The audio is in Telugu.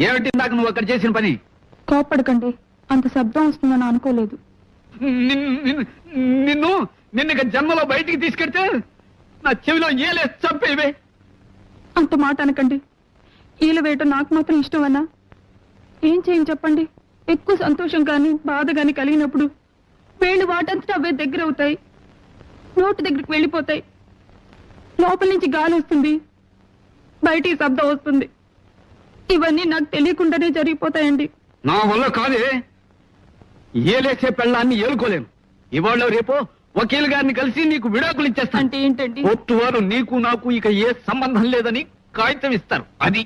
ఏమిటి ఇందాక నువ్వు అక్కడ చేసిన పని? కోపడకండి, అంత శబ్దం వస్తుందని అనుకోలేదు. నిన్ను జన్మలో బయటికి తీసుకెడితే నా చెవిలో ఏలే చంపేవే. అంత మాట అనకండి. ఈల వేయటం నాకు మాత్రం ఇష్టమన్నా? ఏం చేయని చెప్పండి. ఎక్కువ సంతోషం కానీ బాధ కానీ కలిగినప్పుడు వేళ్ళు వాటంతటా అవే దగ్గర అవుతాయి, నోటి దగ్గరికి వెళ్ళిపోతాయి. లోపల నుంచి గాలి వస్తుంది, బయటికి శబ్దం వస్తుంది. ఇవన్నీ నాకు తెలియకుండానే జరిగిపోతాయండి. నా వల్ల కాదే. ఏలేసే పెళ్ళాన్ని ఏలుకోలేను. ఇవాళ రేపో వకీల్ గారిని కలిసి నీకు విడాకులు ఇచ్చేస్తాను. అంటే ఏంటండి? కోర్టు వారు నీకు నాకు ఇక ఏ సంబంధం లేదని కాగితం ఇస్తారు. అది